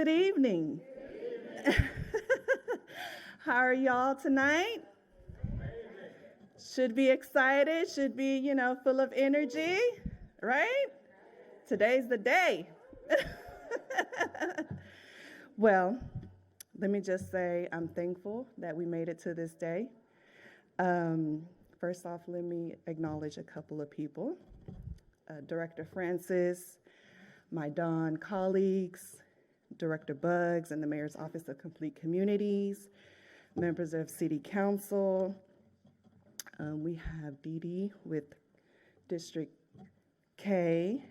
Good evening. How are y'all tonight? Should be excited, should be, full of energy, right? Today's the day. Well, let me just say I'm thankful that we made it to this day. First off, let me acknowledge a couple of people. Director Francis, my Don colleagues, Director Bugs and the Mayor's Office of Complete Communities, members of City Council. We have Dee Dee with District K,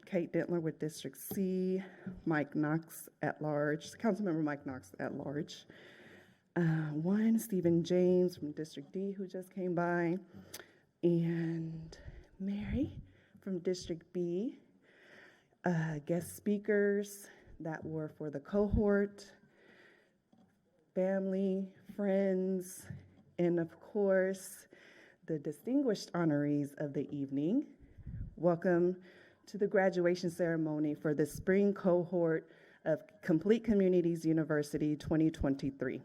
Kate Dentler with District C, Mike Knox at large, Councilmember Mike Knox at large. Stephen James from District D who just came by, and Mary from District B. Guest speakers that were for the cohort, family, friends, and of course, the distinguished honorees of the evening. Welcome to the graduation ceremony for the spring cohort of Complete Communities University 2023.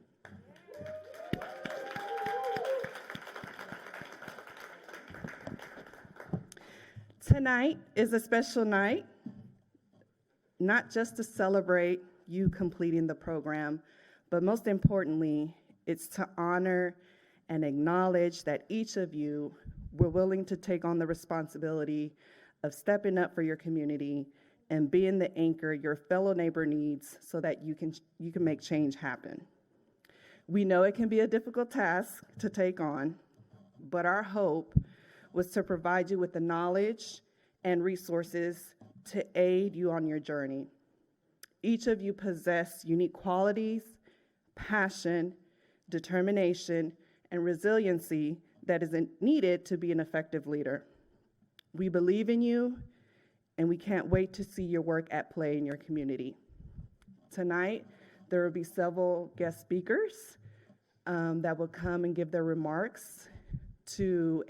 Tonight is a special night, not just to celebrate you completing the program, but most importantly, it's to honor and acknowledge that each of you were willing to take on the responsibility of stepping up for your community and being the anchor your fellow neighbor needs so that you can make change happen. We know it can be a difficult task to take on, but our hope was to provide you with the knowledge and resources to aid you on your journey. Each of you possess unique qualities, passion, determination, and resiliency that is needed to be an effective leader. We believe in you, and we can't wait to see your work at play in your community. Tonight, there will be several guest speakers that will come and give their remarks to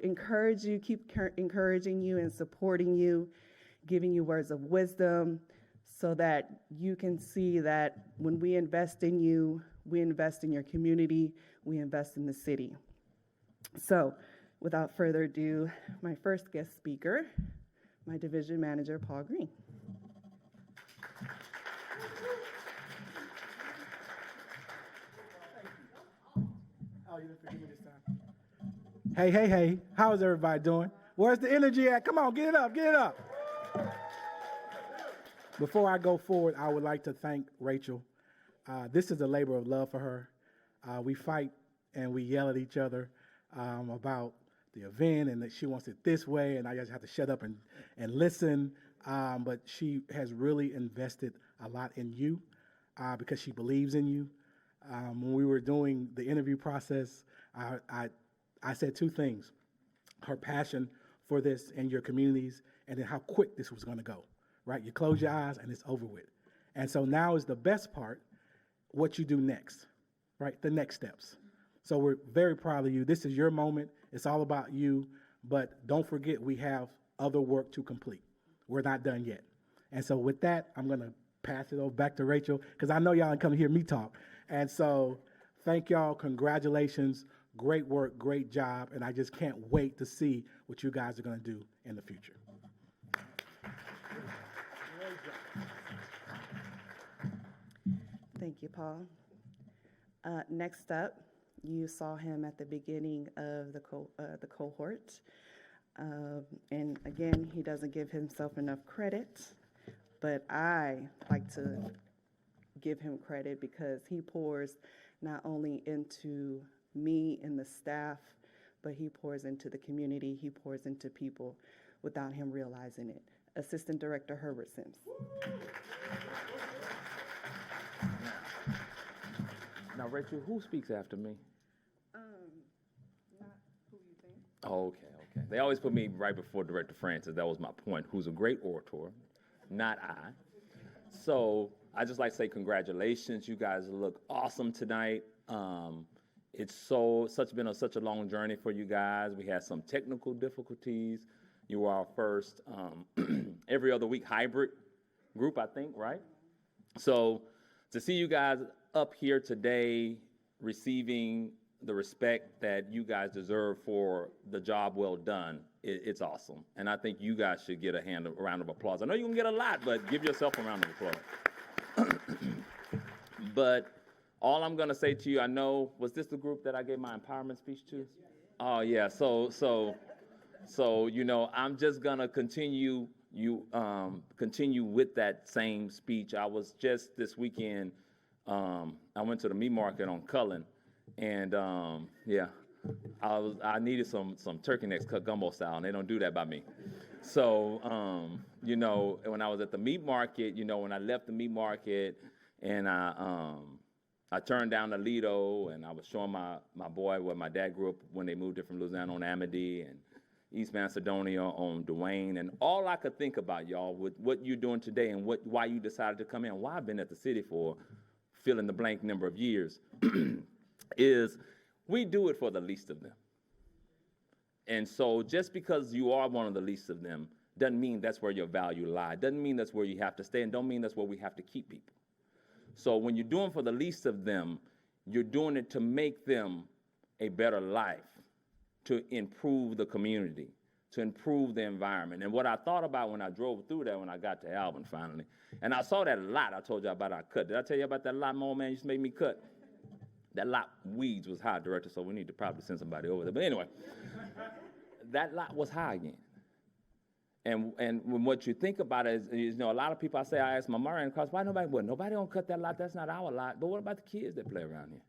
encourage you, keep encouraging you and supporting you, giving you words of wisdom so that you can see that when we invest in you, we invest in your community, we invest in the city. So without further ado, my first guest speaker, my division manager, Paul Green. Oh, you didn't forgive me this time. Hey, how's everybody doing? Where's the energy at? Come on, get it up. Before I go forward, I would like to thank Rachel. This is a labor of love for her. We fight and we yell at each other about the event and that she wants it this way, and I just have to shut up and listen. But she has really invested a lot in you because she believes in you. When we were doing the interview process, I said two things: her passion for this and your communities, and then how quick this was going to go, right? You close your eyes and it's over with. And so now is the best part, what you do next, right? The next steps. So we're very proud of you. This is your moment. It's all about you, but don't forget we have other work to complete. We're not done yet. And so with that, I'm going to pass it over back to Rachel because I know y'all didn't come to hear me talk. And so thank y'all. Congratulations. Great work, great job, and I just can't wait to see what you guys are going to do in the future. Thank you, Paul. Next up, you saw him at the beginning of the cohort. And again, he doesn't give himself enough credit, but I like to give him credit because he pours not only into me and the staff, but he pours into the community, he pours into people without him realizing it. Assistant Director Herbert Sims. Now, Rachel, who speaks after me? Not who you think. Oh, okay. They always put me right before Director Francis. That was my point, who's a great orator, not I. So I just like to say congratulations. You guys look awesome tonight. It's been such a long journey for you guys. We had some technical difficulties. You were our first every other week hybrid group, I think, right? So to see you guys up here today receiving the respect that you guys deserve for the job well done, it's awesome. And I think you guys should get a round of applause. I know you can get a lot, but give yourself a round of applause. But all I'm gonna say to you, I know, was this the group that I gave my empowerment speech to? Oh yeah, so you know, I'm just gonna continue with that same speech. I was just this weekend, I went to the meat market on Cullen, and yeah, I needed some turkey necks cut gumbo style, and they don't do that by me. So you know, when I was at the meat market, you know, when I left the meat market, and I turned down the Lido, and I was showing my boy where my dad grew up when they moved here from Louisiana on Amity and East Macedonia on Duane, and all I could think about, y'all, with what you're doing today and why you decided to come in, why I've been at the city for fill in the blank number of years, is we do it for the least of them. And so just because you are one of the least of them doesn't mean that's where your value lies, doesn't mean that's where you have to stay, and don't mean that's where we have to keep people. So when you're doing for the least of them, you're doing it to make them a better life, to improve the community, to improve the environment. And what I thought about when I drove through there when I got to Alvin finally, and I saw that lot I told you about I cut. Did I tell you about that lot my old man used to make me cut? That lot, weeds was high, director, so we need to probably send somebody over there. But anyway, that lot was high again. And when what you think about it is, you know, a lot of people, I ask my mother in the class, why nobody don't cut that lot, that's not our lot. But what about the kids that play around here?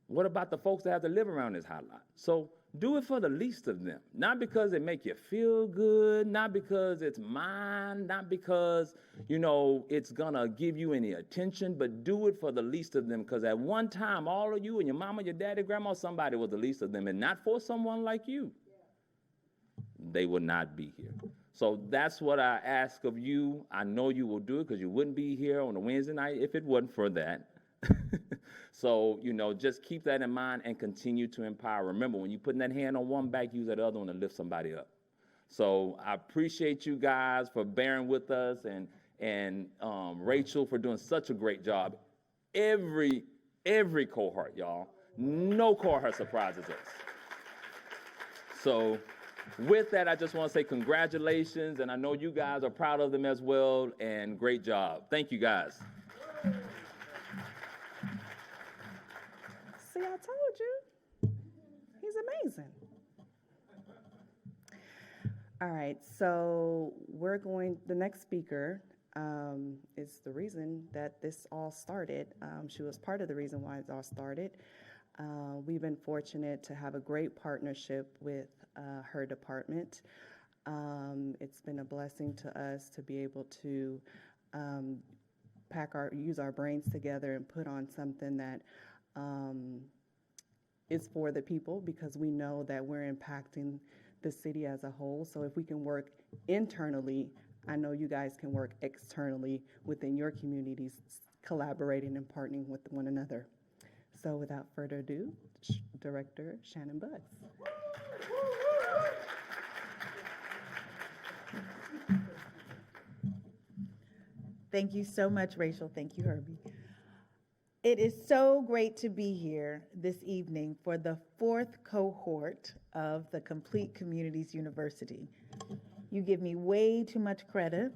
What about the folks that have to live around this high lot? So do it for the least of them. Not because it make you feel good, not because it's mine, not because, you know, it's gonna give you any attention, but do it for the least of them, because at one time, all of you and your mama, your daddy, grandma, somebody was the least of them, and not for someone like you, they would not be here. So that's what I ask of you. I know you will do it, because you wouldn't be here on a Wednesday night if it wasn't for that. So, you know, just keep that in mind and continue to empower. Remember, when you're putting that hand on one back, use that other one to lift somebody up. So I appreciate you guys for bearing with us, and Rachel for doing such a great job. Every cohort, y'all. No cohort surprises us. So with that, I just want to say congratulations, and I know you guys are proud of them as well, and great job. Thank you, guys. See, I told you. He's amazing. All right, so the next speaker is the reason that this all started. She was part of the reason why it all started. We've been fortunate to have a great partnership with her department. It's been a blessing to us to be able to use our brains together and put on something that is for the people, because we know that we're impacting the city as a whole. So if we can work internally, I know you guys can work externally within your communities, collaborating and partnering with one another. So without further ado, Director Shannon Butts. Thank you so much, Rachel. Thank you, Herbie. It is so great to be here this evening for the 4th cohort of the Complete Communities University. You give me way too much credit.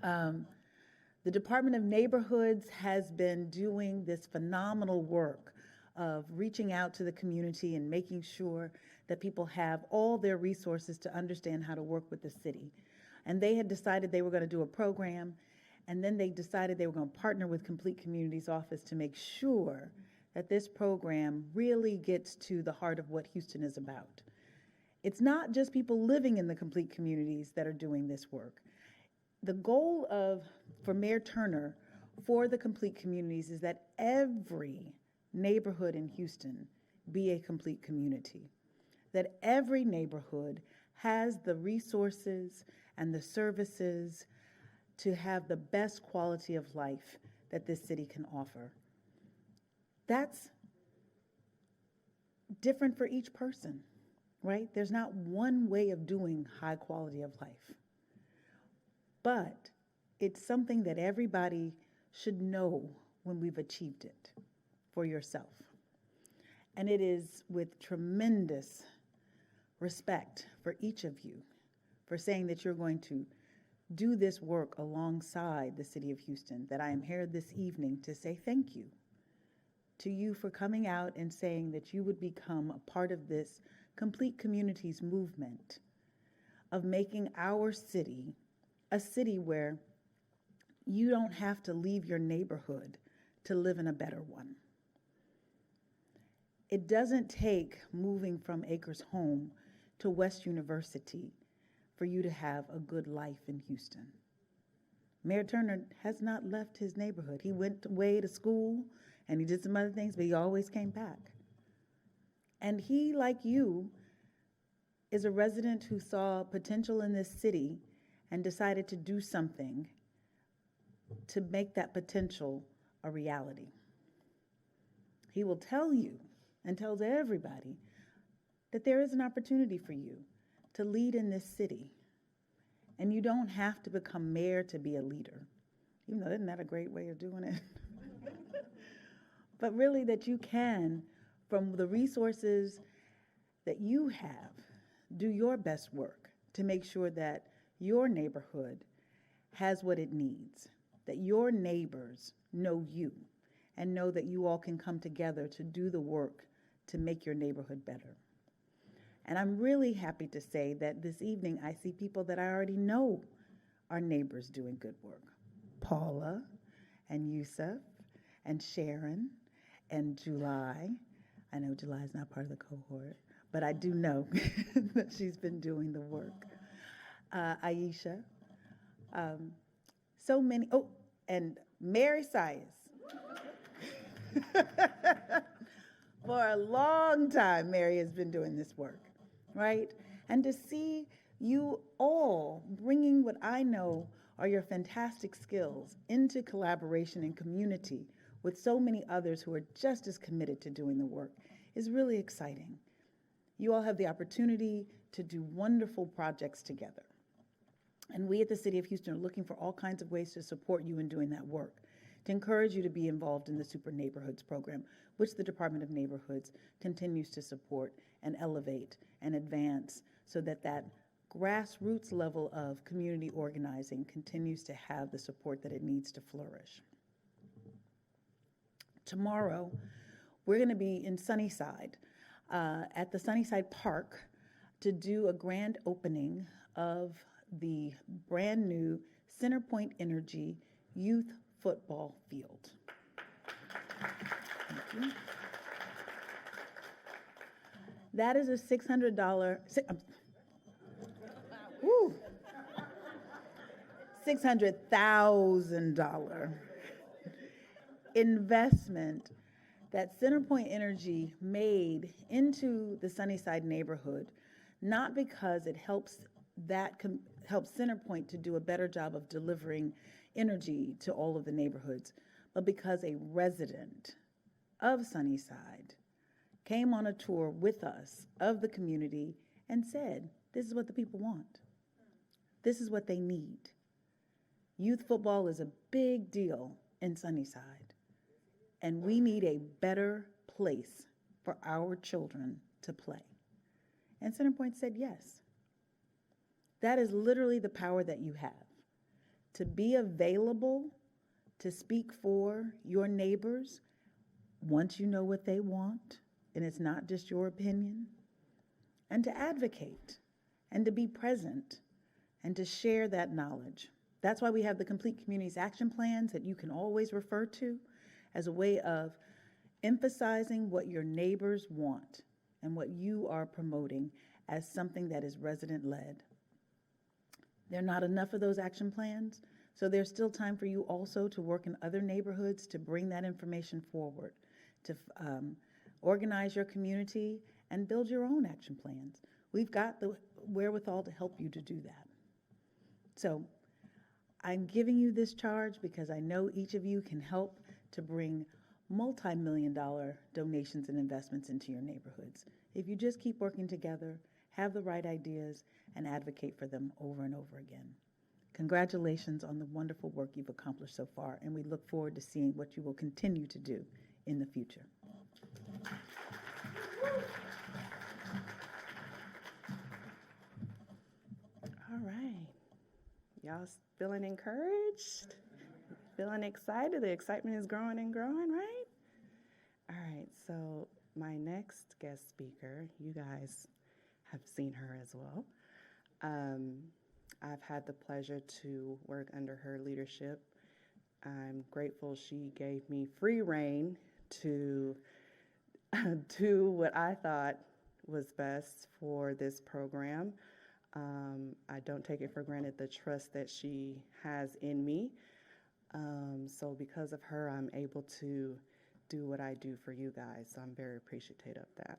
The Department of Neighborhoods has been doing this phenomenal work of reaching out to the community and making sure that people have all their resources to understand how to work with the city. And they had decided they were going to do a program, and then they decided they were going to partner with Complete Communities Office to make sure that this program really gets to the heart of what Houston is about. It's not just people living in the complete communities that are doing this work. The goal for Mayor Turner for the complete communities is that every neighborhood in Houston be a complete community, that every neighborhood has the resources and the services to have the best quality of life that this city can offer. That's different for each person, right? There's not one way of doing high quality of life. but it's something that everybody should know when we've achieved it for yourself. And it is with tremendous respect for each of you for saying that you're going to do this work alongside the City of Houston that I am here this evening to say thank you to you for coming out and saying that you would become a part of this Complete Communities movement of making our city a city where you don't have to leave your neighborhood to live in a better one. It doesn't take moving from Acres Home to West University for you to have a good life in Houston. Mayor Turner has not left his neighborhood. He went away to school and he did some other things, but he always came back. And he, like you, is a resident who saw potential in this city and decided to do something to make that potential a reality. He will tell you and tells everybody that there is an opportunity for you to lead in this city. And you don't have to become mayor to be a leader. Even though, isn't that a great way of doing it? But really that you can, from the resources that you have, do your best work to make sure that your neighborhood has what it needs, that your neighbors know you and know that you all can come together to do the work to make your neighborhood better. And I'm really happy to say that this evening I see people that I already know are neighbors doing good work. Paula and Yusuf and Sharon and July. I know July is not part of the cohort, but I do know that she's been doing the work. Aisha. So many, oh, and Mary Sias. For a long time, Mary has been doing this work, right? And to see you all bringing what I know are your fantastic skills into collaboration and community with so many others who are just as committed to doing the work is really exciting. You all have the opportunity to do wonderful projects together. And we at the City of Houston are looking for all kinds of ways to support you in doing that work, to encourage you to be involved in the Super Neighborhoods program, which the Department of Neighborhoods continues to support and elevate and advance so that that grassroots level of community organizing continues to have the support that it needs to flourish. Tomorrow, we're going to be in Sunnyside, at the Sunnyside Park, to do a grand opening of the brand new Centerpoint Energy Youth Football Field. Thank you. That is a $600, $600,000 investment that Centerpoint Energy made into the Sunnyside neighborhood, not because it helps Centerpoint to do a better job of delivering energy to all of the neighborhoods, but because a resident of Sunnyside came on a tour with us of the community and said, this is what the people want. This is what they need. Youth football is a big deal in Sunnyside, and we need a better place for our children to play. And Centerpoint said yes. That is literally the power that you have, to be available to speak for your neighbors once you know what they want, and it's not just your opinion, and to advocate and to be present and to share that knowledge. That's why we have the Complete Communities Action Plans that you can always refer to as a way of emphasizing what your neighbors want and what you are promoting as something that is resident-led. There are not enough of those action plans, so there's still time for you also to work in other neighborhoods to bring that information forward, to organize your community and build your own action plans. We've got the wherewithal to help you to do that. So I'm giving you this charge because I know each of you can help to bring multi-million-dollar donations and investments into your neighborhoods. If you just keep working together, have the right ideas, and advocate for them over and over again. Congratulations on the wonderful work you've accomplished so far, and we look forward to seeing what you will continue to do in the future. All right. Y'all feeling encouraged? Feeling excited? The excitement is growing and growing, right? All right, so my next guest speaker, you guys have seen her as well. I've had the pleasure to work under her leadership. I'm grateful she gave me free rein to do what I thought was best for this program. I don't take it for granted the trust that she has in me. So because of her, I'm able to do what I do for you guys. So I'm very appreciative of that.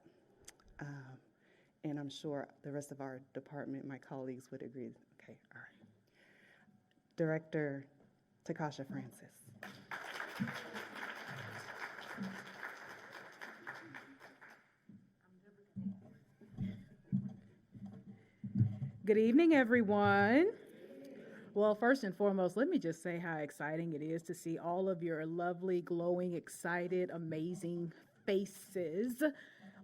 And I'm sure the rest of our department, my colleagues would agree. Okay, all right. Director Takasha Francis. Good evening, everyone. Well, first and foremost, let me just say how exciting it is to see all of your lovely, glowing, excited, amazing faces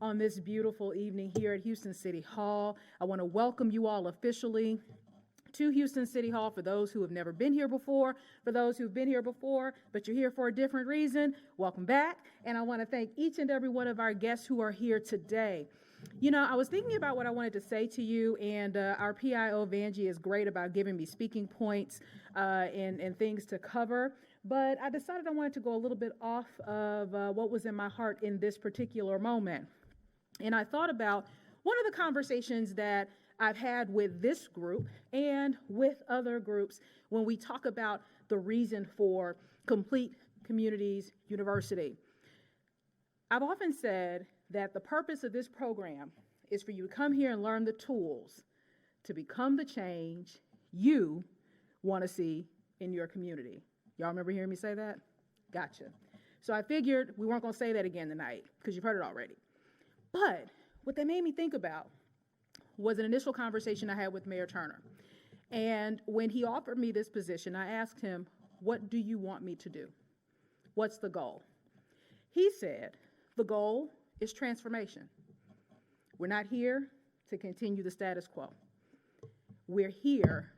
on this beautiful evening here at Houston City Hall. I want to welcome you all officially to Houston City Hall. For those who have never been here before, for those who've been here before, but you're here for a different reason, welcome back. And I want to thank each and every one of our guests who are here today. You know, I was thinking about what I wanted to say to you, and our PIO, Vanjie, is great about giving me speaking points and things to cover, but I decided I wanted to go a little bit off of what was in my heart in this particular moment. And I thought about one of the conversations that I've had with this group and with other groups when we talk about the reason for Complete Communities University. I've often said that the purpose of this program is for you to come here and learn the tools to become the change you want to see in your community. Y'all remember hearing me say that? Gotcha. So I figured we weren't going to say that again tonight because you've heard it already. But what that made me think about was an initial conversation I had with Mayor Turner. And when he offered me this position, I asked him, what do you want me to do? What's the goal? He said, the goal is transformation. We're not here to continue the status quo. We're here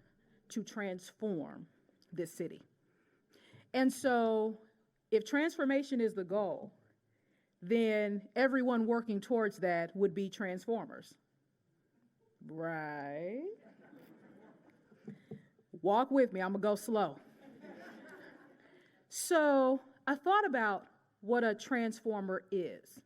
to transform this city. And so if transformation is the goal, then everyone working towards that would be transformers. Right? Walk with me, I'm gonna go slow. So I thought about what a transformer is.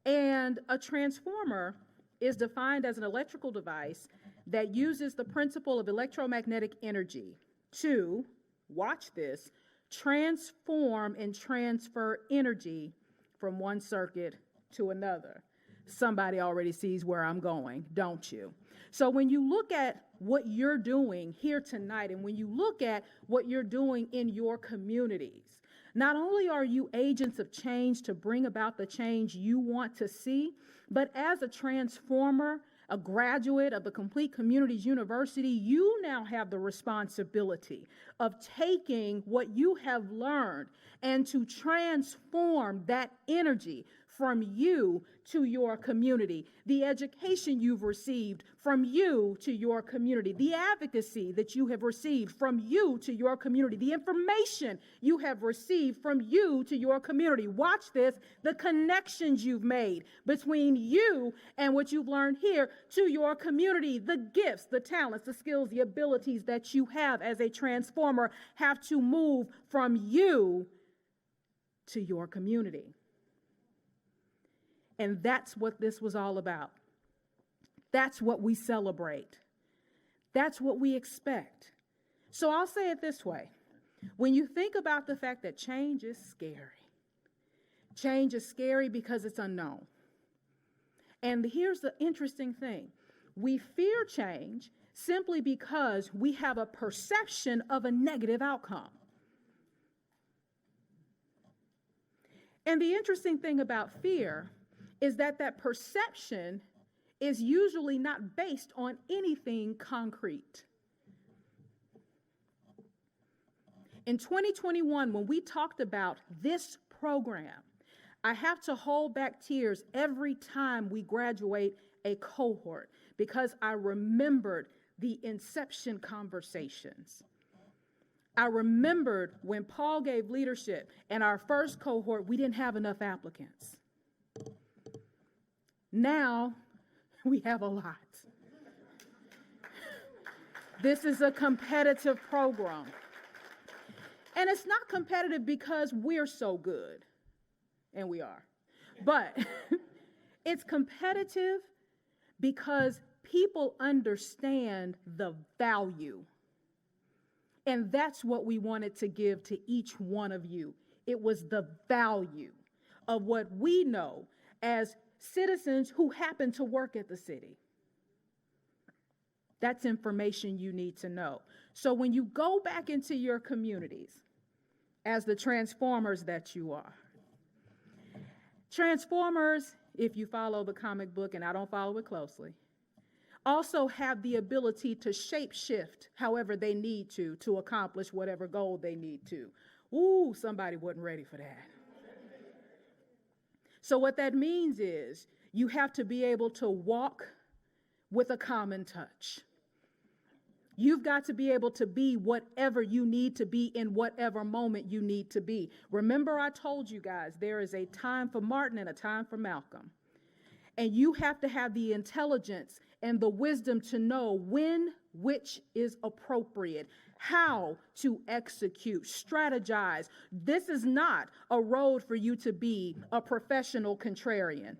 And a transformer is defined as an electrical device that uses the principle of electromagnetic energy to, watch this, transform and transfer energy from one circuit to another. Somebody already sees where I'm going, don't you? So when you look at what you're doing here tonight, and when you look at what you're doing in your communities, not only are you agents of change to bring about the change you want to see, but as a transformer, a graduate of the Complete Communities University, you now have the responsibility of taking what you have learned and to transform that energy from you to your community, the education you've received from you to your community, the advocacy that you have received from you to your community, the information you have received from you to your community. Watch this, the connections you've made between you and what you've learned here to your community, the gifts, the talents, the skills, the abilities that you have as a transformer have to move from you to your community. And that's what this was all about. That's what we celebrate. That's what we expect. So I'll say it this way. When you think about the fact that change is scary because it's unknown. And here's the interesting thing. We fear change simply because we have a perception of a negative outcome. And the interesting thing about fear is that perception is usually not based on anything concrete. In 2021, when we talked about this program, I have to hold back tears every time we graduate a cohort because I remembered the inception conversations. I remembered when Paul gave leadership in our first cohort, we didn't have enough applicants. Now we have a lot. This is a competitive program. And it's not competitive because we're so good, and we are. But it's competitive because people understand the value. And that's what we wanted to give to each one of you. It was the value of what we know as citizens who happen to work at the city. That's information you need to know. So when you go back into your communities as the transformers that you are, transformers, if you follow the comic book, and I don't follow it closely, also have the ability to shape shift however they need to accomplish whatever goal they need to. Ooh, somebody wasn't ready for that. So what that means is you have to be able to walk with a common touch. You've got to be able to be whatever you need to be in whatever moment you need to be. Remember, I told you guys there is a time for Martin and a time for Malcolm. And you have to have the intelligence and the wisdom to know when which is appropriate, how to execute, strategize. This is not a road for you to be a professional contrarian.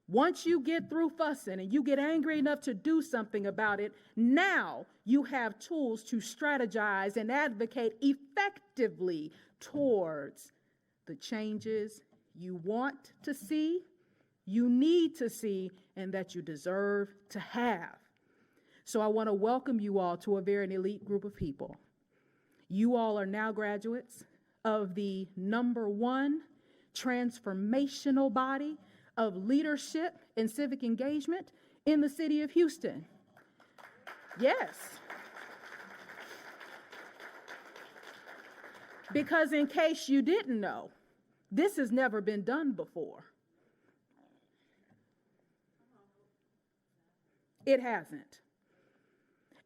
Once you get through fussing and you get angry enough to do something about it, now you have tools to strategize and advocate effectively towards the changes you want to see, you need to see, and that you deserve to have. So I want to welcome you all to a very elite group of people. You all are now graduates of the #1 transformational body of leadership and civic engagement in the city of Houston. Yes. Because in case you didn't know, this has never been done before. It hasn't.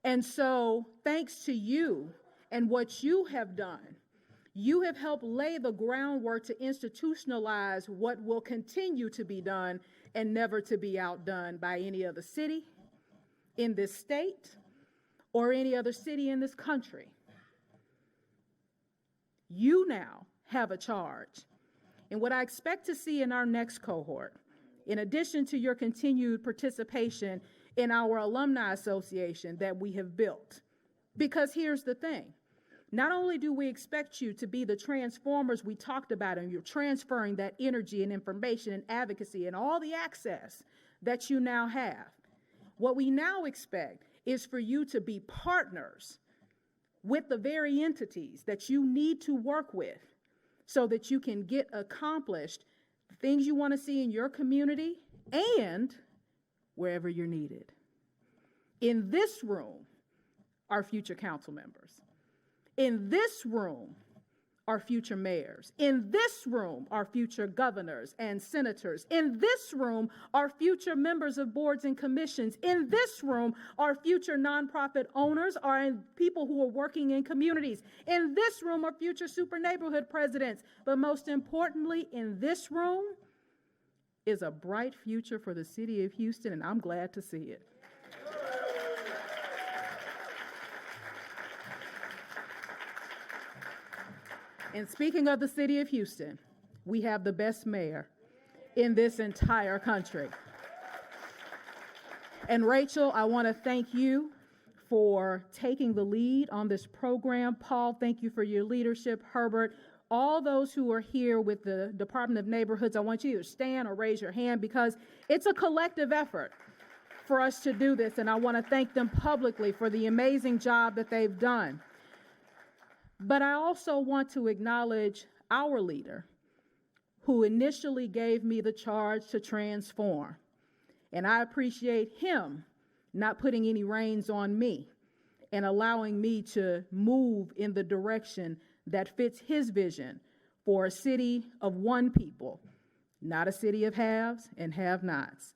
And so, thanks to you and what you have done, you have helped lay the groundwork to institutionalize what will continue to be done and never to be outdone by any other city in this state or any other city in this country. You now have a charge. And what I expect to see in our next cohort, in addition to your continued participation in our alumni association that we have built, because here's the thing. Not only do we expect you to be the transformers we talked about, and you're transferring that energy and information and advocacy and all the access that you now have, what we now expect is for you to be partners with the very entities that you need to work with so that you can get accomplished the things you want to see in your community and wherever you're needed. In this room are future council members. In this room are future mayors. In this room are future governors and senators. In this room are future members of boards and commissions. In this room are future nonprofit owners and people who are working in communities. In this room are future super neighborhood presidents. But most importantly, in this room is a bright future for the city of Houston, and I'm glad to see it. And speaking of the city of Houston, we have the best mayor in this entire country. And Rachel, I want to thank you for taking the lead on this program. Paul, thank you for your leadership. Herbert, all those who are here with the Department of Neighborhoods, I want you to either stand or raise your hand because it's a collective effort for us to do this. And I want to thank them publicly for the amazing job that they've done. But I also want to acknowledge our leader who initially gave me the charge to transform. And I appreciate him not putting any reins on me and allowing me to move in the direction that fits his vision for a city of one people, not a city of haves and have-nots.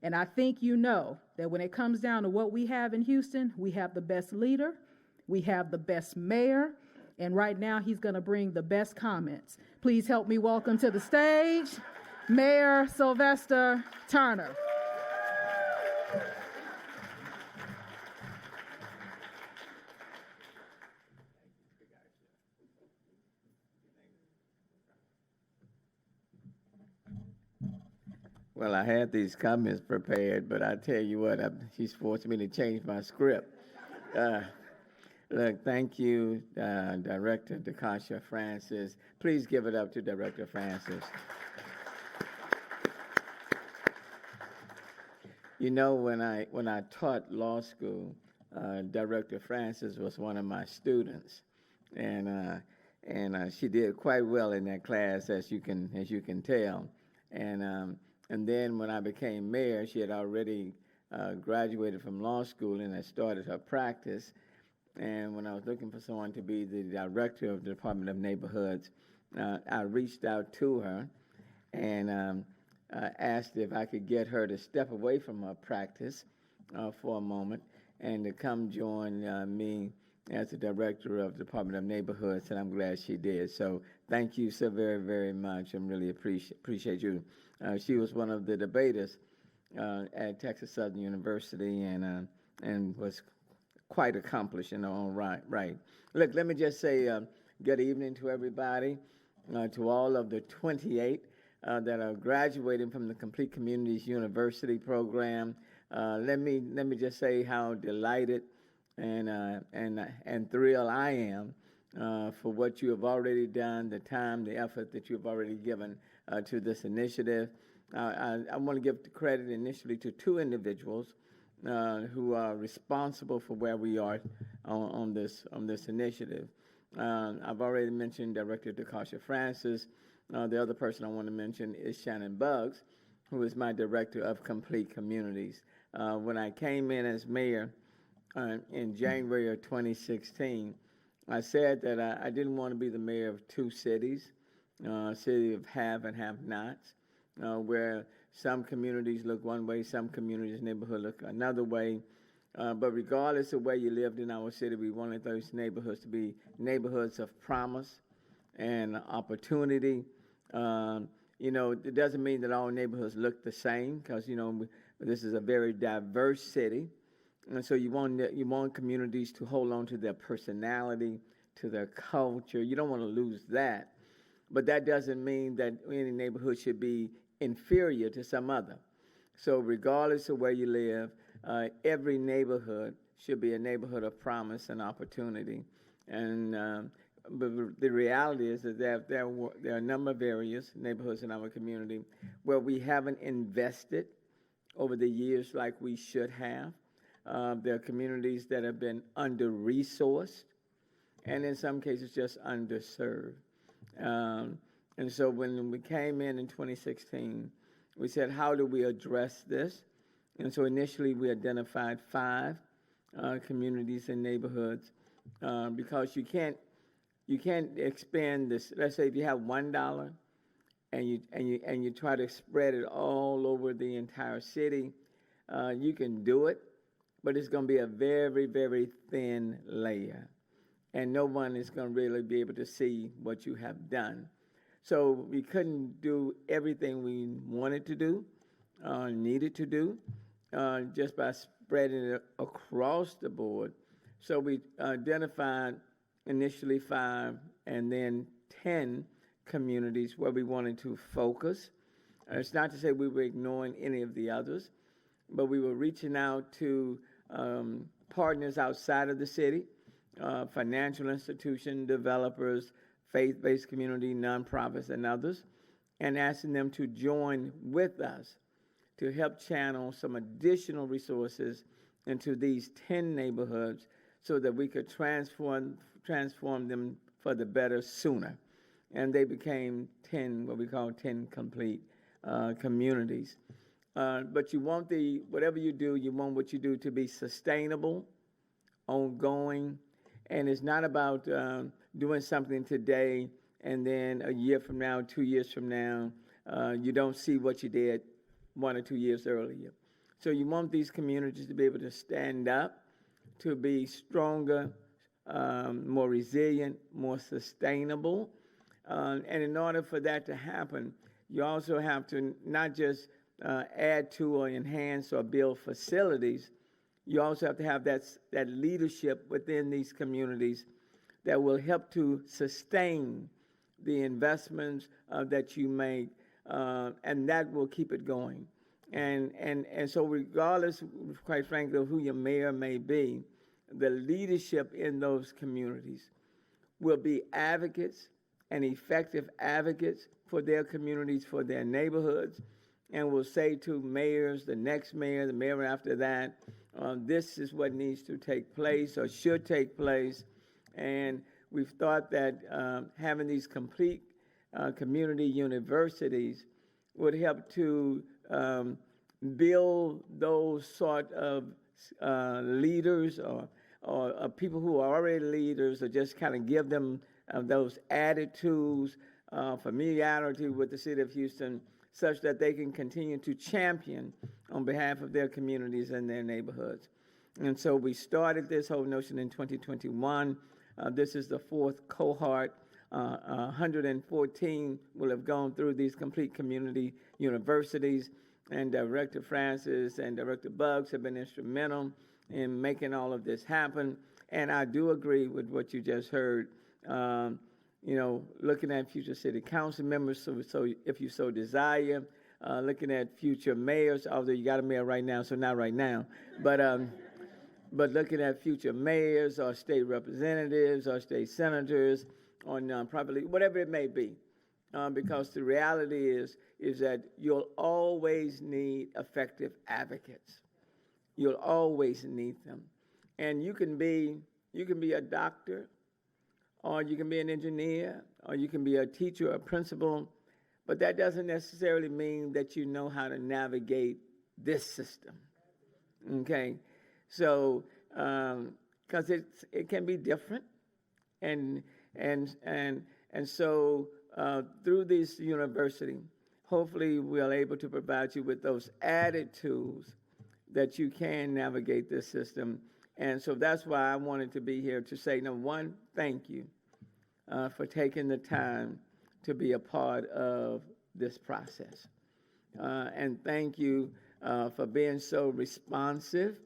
And I think you know that when it comes down to what we have in Houston, we have the best leader, we have the best mayor, and right now he's going to bring the best comments. Please help me welcome to the stage Mayor Sylvester Turner. Well, I had these comments prepared, but I tell you what, she's forced me to change my script. Look, thank you, Director DeCasha Francis. Please give it up to Director Francis. You know, when I taught law school, Director Francis was one of my students, and she did quite well in that class, as you can tell. And then when I became mayor, she had already graduated from law school and had started her practice. And when I was looking for someone to be the director of the Department of Neighborhoods, I reached out to her and asked if I could get her to step away from her practice for a moment and to come join me as the director of the Department of Neighborhoods, and I'm glad she did. So thank you so very, very much. I really appreciate you. She was one of the debaters at Texas Southern University and was quite accomplished in her own right. Look, let me just say good evening to everybody, to all of the 28 that are graduating from the Complete Communities University program. Let me just say how delighted and thrilled I am for what you have already done, the time, the effort that you've already given to this initiative. I want to give credit initially to two individuals who are responsible for where we are on this initiative. I've already mentioned Director DeCasha Francis. The other person I want to mention is Shannon Buggs, who is my Director of Complete Communities. When I came in as mayor in January of 2016, I said that I didn't want to be the mayor of two cities, city of have and have-nots, where some communities look one way, some communities, neighborhood look another way. But regardless of where you lived in our city, we wanted those neighborhoods to be neighborhoods of promise and opportunity. You know, it doesn't mean that all neighborhoods look the same, because, you know, this is a very diverse city. And so you want communities to hold on to their personality, to their culture. You don't want to lose that. But that doesn't mean that any neighborhood should be inferior to some other. So regardless of where you live, every neighborhood should be a neighborhood of promise and opportunity. And but the reality is that there are a number of areas, neighborhoods in our community, where we haven't invested over the years like we should have. There are communities that have been under-resourced, and in some cases just underserved. And so when we came in 2016, we said, how do we address this? And so initially we identified 5 communities and neighborhoods, because you can't expand this. Let's say if you have $1 and you try to spread it all over the entire city, you can do it, but it's going to be a very, very thin layer, and no one is going to really be able to see what you have done. So we couldn't do everything we wanted to do, needed to do, just by spreading it across the board. So we identified initially 5 and then 10 communities where we wanted to focus. It's not to say we were ignoring any of the others, but we were reaching out to partners outside of the city, financial institutions, developers, faith-based community, nonprofits, and others, and asking them to join with us to help channel some additional resources into these 10 neighborhoods so that we could transform them for the better sooner. And they became 10, what we call 10 complete communities. But you want whatever you do, you want what you do to be sustainable, ongoing, and it's not about doing something today and then a year from now, 2 years from now, you don't see what you did 1 or 2 years earlier. So you want these communities to be able to stand up, to be stronger, more resilient, more sustainable. And in order for that to happen, you also have to not just add to or enhance or build facilities, you also have to have that leadership within these communities that will help to sustain the investments that you make, and that will keep it going. And so regardless, quite frankly, of who your mayor may be, the leadership in those communities will be advocates and effective advocates for their communities, for their neighborhoods, and will say to mayors, the next mayor, the mayor after that, this is what needs to take place or should take place. And we've thought that having these complete community universities would help to build those sort of leaders or people who are already leaders, or just kind of give them those attitudes, familiarity with the city of Houston, such that they can continue to champion on behalf of their communities and their neighborhoods. And so we started this whole notion in 2021. This is the 4th cohort. 114 will have gone through these complete community universities, and Director Francis and Director Buggs have been instrumental in making all of this happen. And I do agree with what you just heard. Looking at future city council members, so if you so desire, looking at future mayors, although you got a mayor right now, so not right now, but looking at future mayors or state representatives or state senators or nonprofit, whatever it may be, because the reality is that you'll always need effective advocates. You'll always need them, and you can be a doctor, or you can be an engineer, or you can be a teacher or a principal, but that doesn't necessarily mean that you know how to navigate this system, okay? So, because it can be different, and so through this university, hopefully we're able to provide you with those added tools that you can navigate this system. And so that's why I wanted to be here to say, number one, thank you for taking the time to be a part of this process. And thank you for being so responsive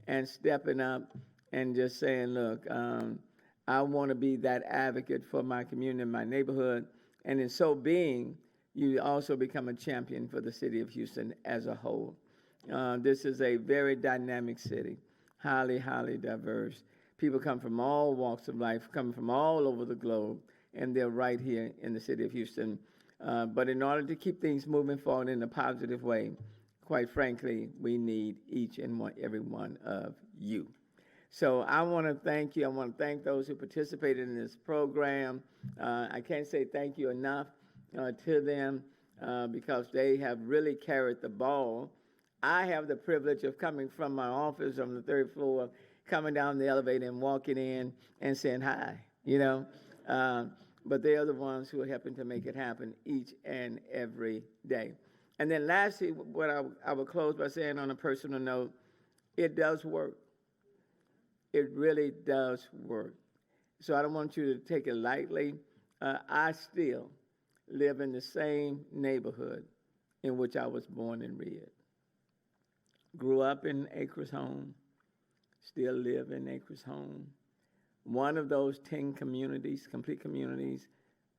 and stepping up and just saying, look, I want to be that advocate for my community and my neighborhood. And in so being, you also become a champion for the city of Houston as a whole. This is a very dynamic city, highly, highly diverse. People come from all walks of life, come from all over the globe, and they're right here in the city of Houston. But in order to keep things moving forward in a positive way, quite frankly, we need each and every one of you. So I want to thank you. I want to thank those who participated in this program. I can't say thank you enough to them because they have really carried the ball. I have the privilege of coming from my office on the 3rd floor, coming down the elevator and walking in and saying hi, but they are the ones who are helping to make it happen each and every day. And then lastly, what I will close by saying on a personal note, it does work. It really does work. So I don't want you to take it lightly. I still live in the same neighborhood in which I was born and reared. Grew up in Acres Home, still live in Acres Home. One of those 10 communities, complete communities,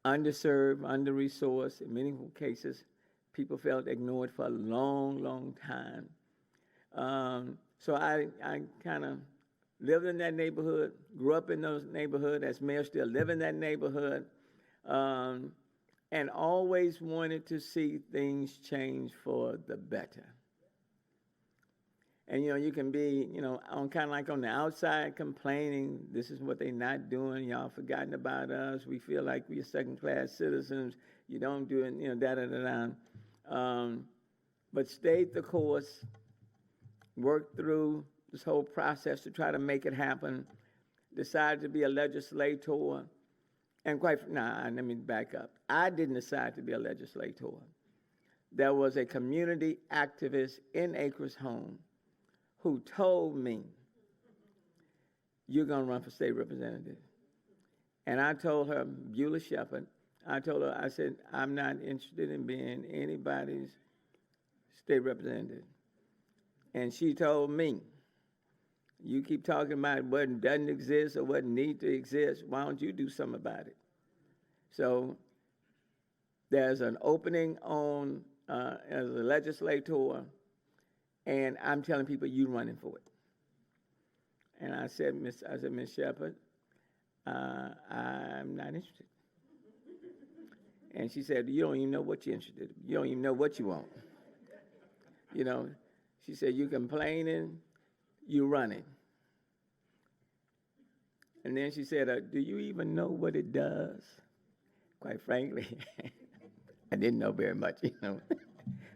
underserved, under-resourced, in many cases, people felt ignored for a long, long time. So I kind of lived in that neighborhood, grew up in those neighborhoods, as mayor still live in that neighborhood, and always wanted to see things change for the better. And, you can be, on kind of like on the outside complaining, this is what they're not doing, y'all forgotten about us, we feel like we're second-class citizens, you don't do it, da-da-da-da. But stayed the course, worked through this whole process to try to make it happen, decided to be a legislator, and let me back up. I didn't decide to be a legislator. There was a community activist in Acres Home who told me, you're going to run for state representative. And I told her, Beulah Shepherd, I said, I'm not interested in being anybody's state representative. And she told me, you keep talking about what doesn't exist or what needs to exist, why don't you do something about it? So there's an opening on as a legislator, and I'm telling people, you running for it. And I said, Miss Shepherd, I'm not interested. And she said, you don't even know what you're interested in. You don't even know what you want. You know, she said, you complaining, you running. And then she said, do you even know what it does? Quite frankly, I didn't know very much, you know.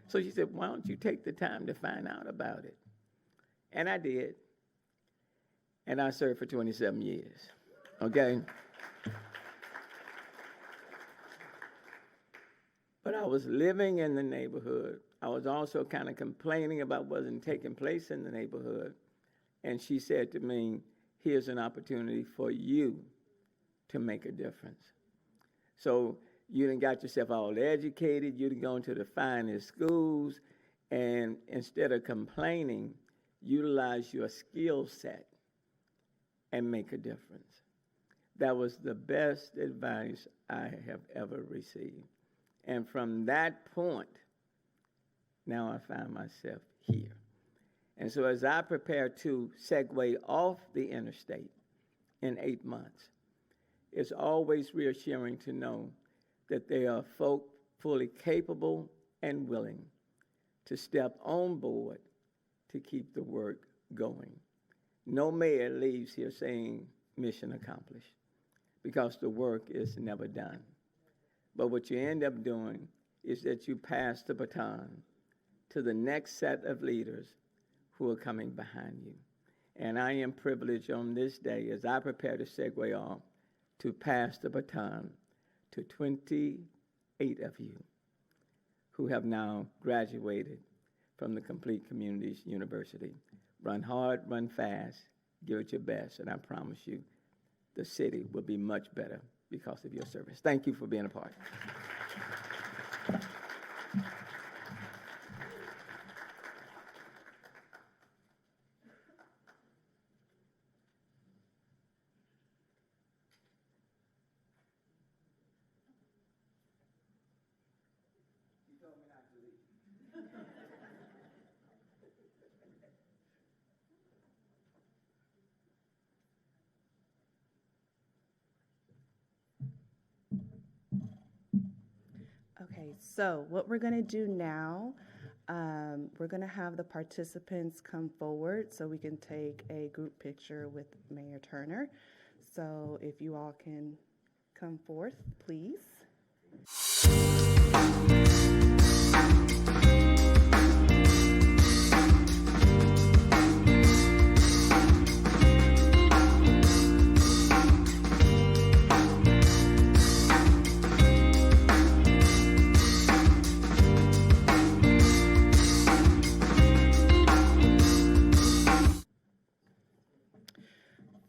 So she said, why don't you take the time to find out about it? And I did. And I served for 27 years, okay? But I was living in the neighborhood. I was also kind of complaining about what wasn't taking place in the neighborhood. And she said to me, here's an opportunity for you to make a difference. So you done got yourself all educated, you done gone to the finest schools, and instead of complaining, utilize your skill set and make a difference. That was the best advice I have ever received. And from that point, now I find myself here. And so as I prepare to segue off the interstate in 8 months, it's always reassuring to know that there are folk fully capable and willing to step on board to keep the work going. No mayor leaves here saying mission accomplished, because the work is never done. But what you end up doing is that you pass the baton to the next set of leaders who are coming behind you. And I am privileged on this day, as I prepare to segue off, to pass the baton to 28 of you who have now graduated from the Complete Communities University. Run hard, run fast, give it your best, and I promise you the city will be much better because of your service. Thank you for being a part. Okay, so what we're going to do now, we're going to have the participants come forward so we can take a group picture with Mayor Turner. So if you all can come forth, please.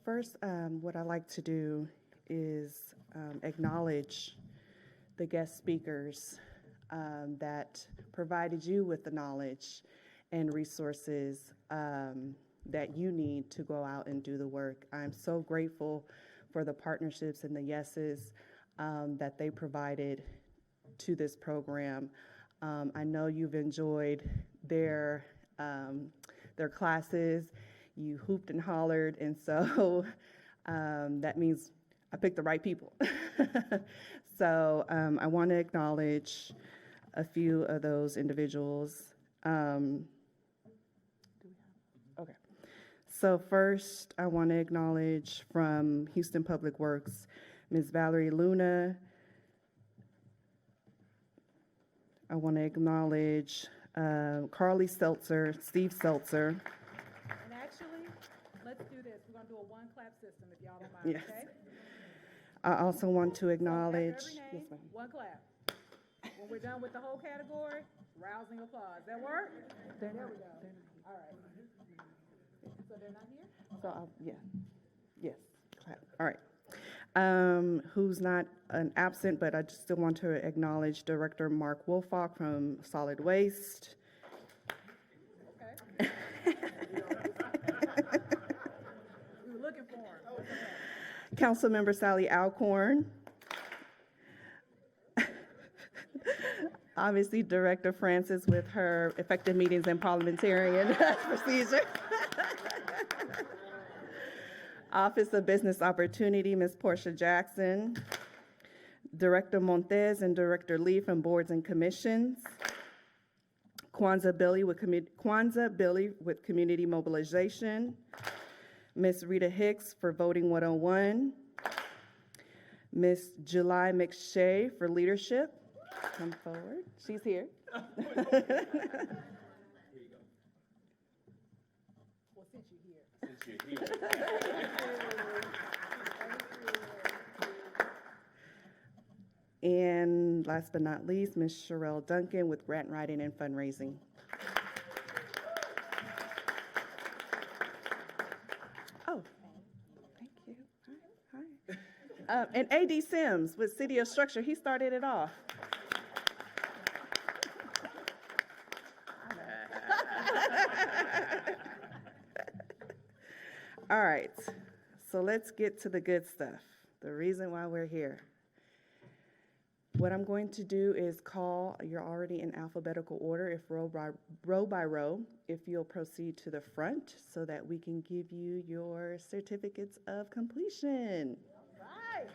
First, what I like to do is acknowledge the guest speakers that provided you with the knowledge and resources that you need to go out and do the work. I'm so grateful for the partnerships and the yeses that they provided to this program. I know you've enjoyed their classes. You hooped and hollered, and so that means I picked the right people. So I want to acknowledge a few of those individuals. Okay. So first, I want to acknowledge from Houston Public Works, Ms. Valerie Luna. I want to acknowledge Carly Seltzer, Steve Seltzer. Actually, let's do this. We're gonna do a one clap system if y'all don't mind, Yes. okay? I also want to So acknowledge. after every Yes, name, ma'am. one clap. When we're done with the whole category, rousing applause. That work? There we go. All right. So they're not here? So, yeah, yes, clap, all right. Who's not an absent, but I just still want to acknowledge Director Mark Wolfock from Solid Waste. Okay. We were looking for him. That's okay. Councilmember Sally Alcorn. Obviously, Director Francis with her effective meetings and parliamentarian procedure. Office of Business Opportunity, Ms. Portia Jackson. Director Montez and Director Lee from Boards and Commissions. Kwanzaa Billy with Community Mobilization. Ms. Rita Hicks for Voting 101. Ms. July McShay for Leadership. Come forward. She's here. Well, since you're here. And last but not least, Ms. Sherelle Duncan with Grant Writing and Fundraising. Oh, thank you. Hi. And A.D. Sims with City of Structure. He started it off. All right, so let's get to the good stuff, the reason why we're here. What I'm going to do is call, you're already in alphabetical order, if row by row, if you'll proceed to the front so that we can give you your certificates of completion. Right.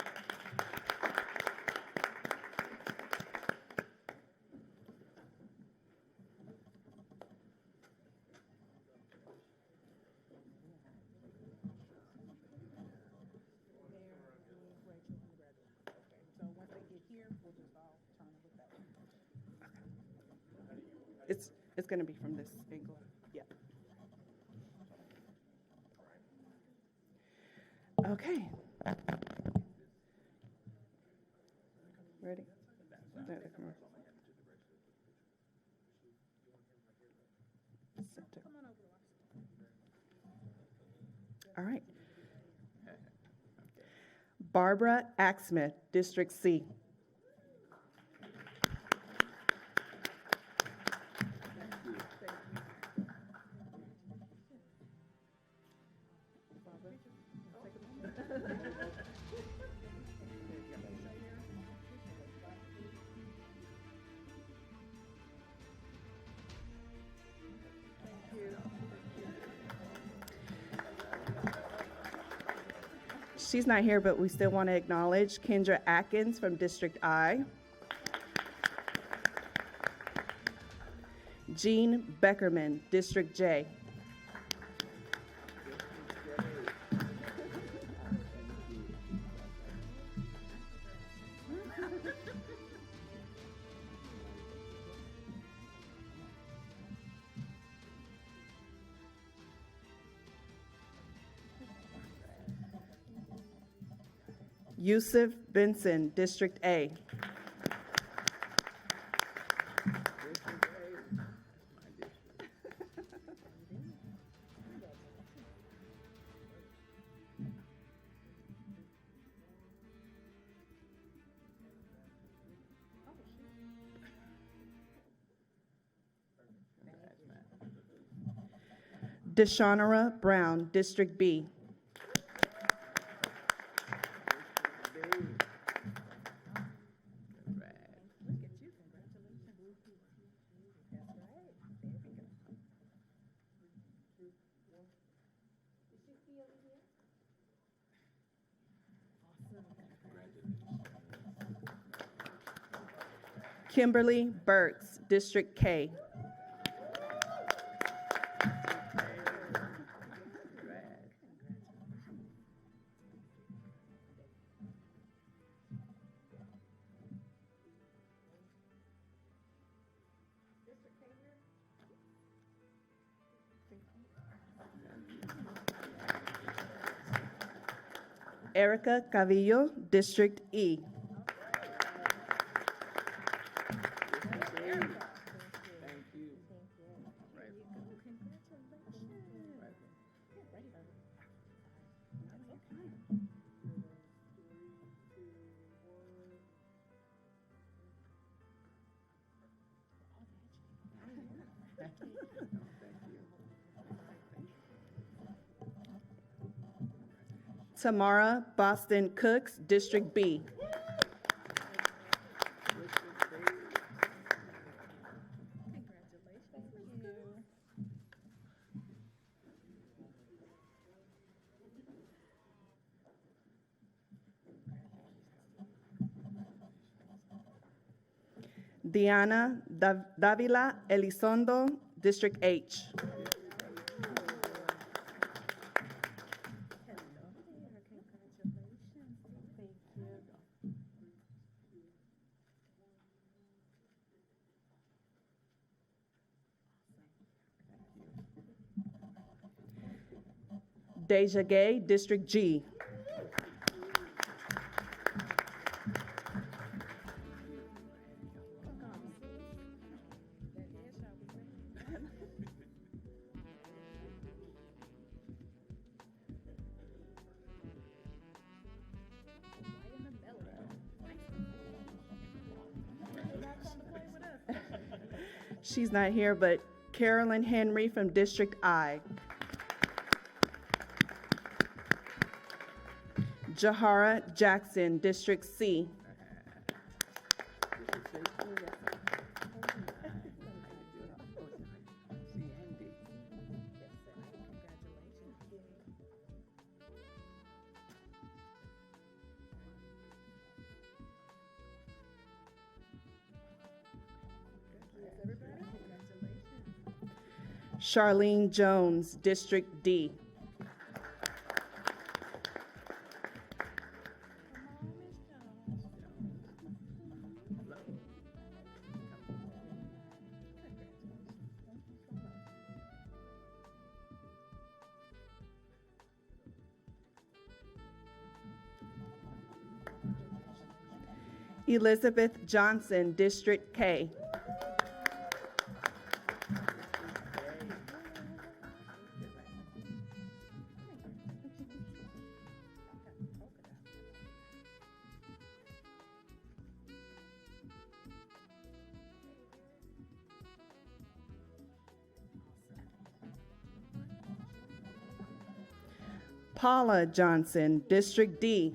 So once they get here, we'll just all turn and look that way. It's gonna be from this angle, yeah. Okay. Ready? There, come on. Center. All right. Barbara Axsmith, District C. She's not here, but we still want to acknowledge Kendra Atkins from District I. Jean Beckerman, District J. Yusuf Benson, District A. Deshawnara Brown, District B. Kimberly Burks, District K. Erica Cavillo, District E. Tamara Boston Cooks, District B. Diana Davila Elizondo, District H. Deja Gay, District G. She's not here, but Carolyn Henry from District I. Jahara Jackson, District C. Charlene Jones, District D. Elizabeth Johnson, District K. Paula Johnson, District D.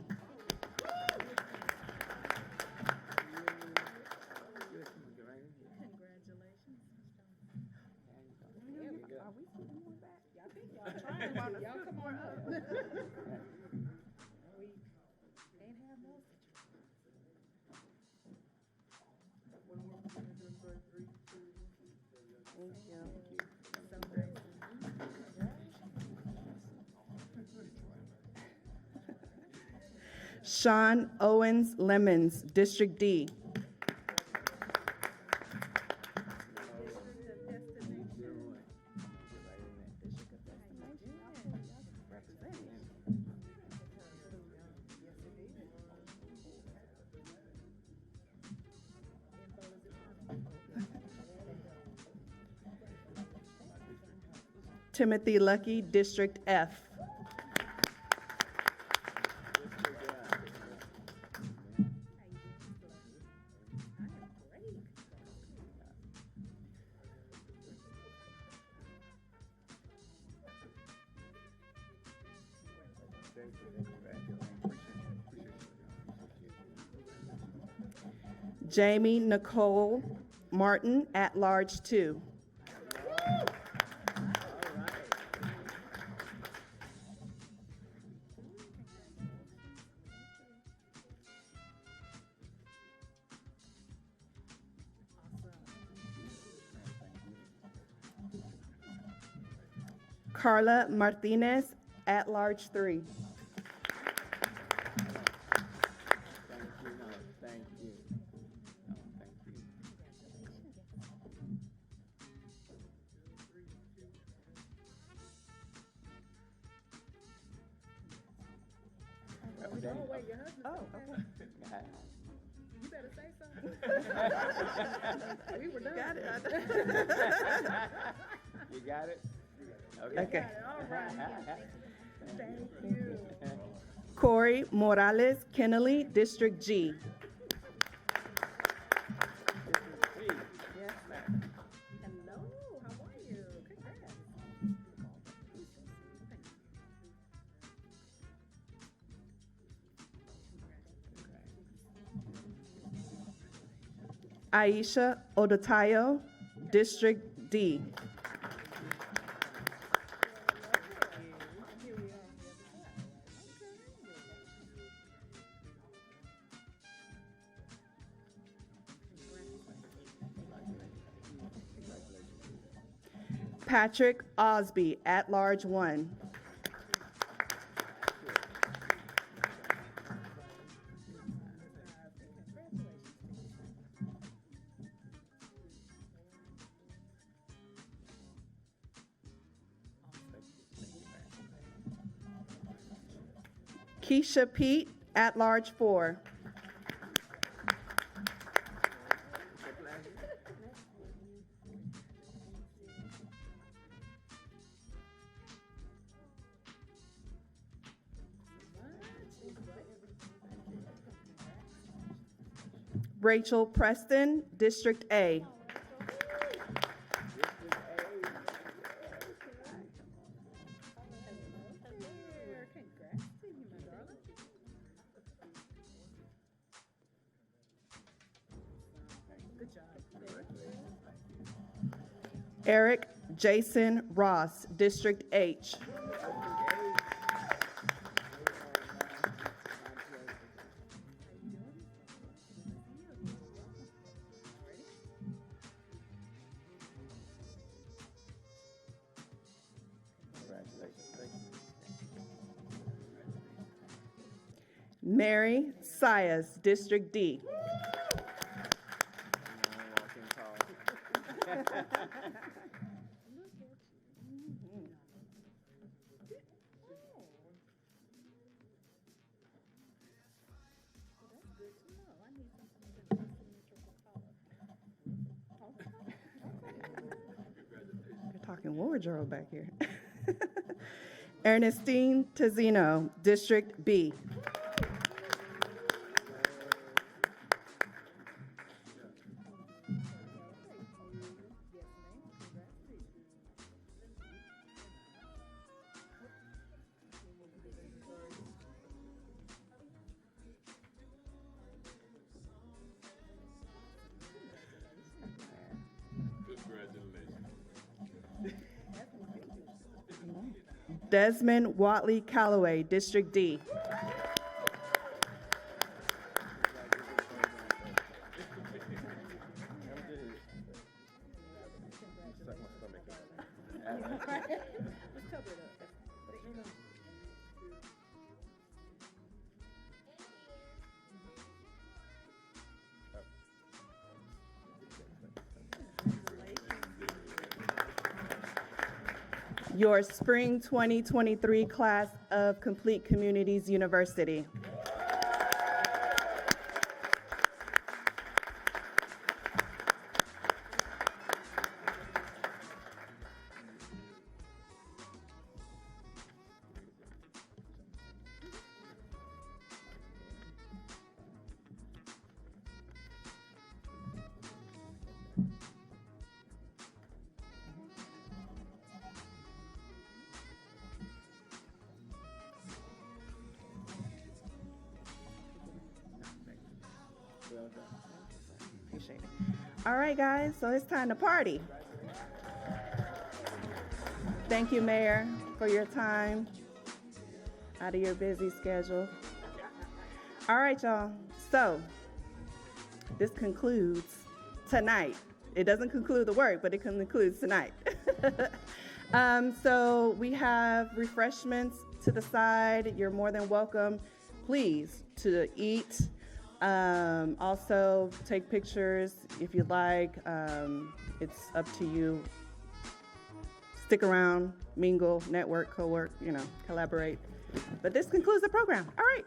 Sean Owens Lemons, District D. Timothy Lucky, District F. Jamie Nicole Martin, at large 2. Carla Martinez, at large 3. Thank you. Oh, wait, your husband? Oh, okay. You better say something. We were done. Got it. You got it? Okay. All right. Thank you. Corey Morales Kennelly, District G. Hello, how are you? Congrats. Aisha Odotayo, District D. Patrick Osby, at-large 1. Keisha Pete, at-large 4. Rachel Preston, District A. Congrats to you, my darling. Good job. Eric Jason Ross, District H. Mary Sias, District D. You're talking wardrobe back here. Ernestine Tizino, District B. Desmond Watley Calloway, District D. Your Spring 2023 class of Complete Communities University. Appreciate it. All right, guys, so it's time to party. Thank you, Mayor, for your time out of your busy schedule. All right, y'all. So this concludes tonight. It doesn't conclude the work, but it concludes tonight. So we have refreshments to the side. You're more than welcome, please, to eat. Also, take pictures if you'd like. It's up to you. Stick around, mingle, network, co-work, collaborate. But this concludes the program. All right.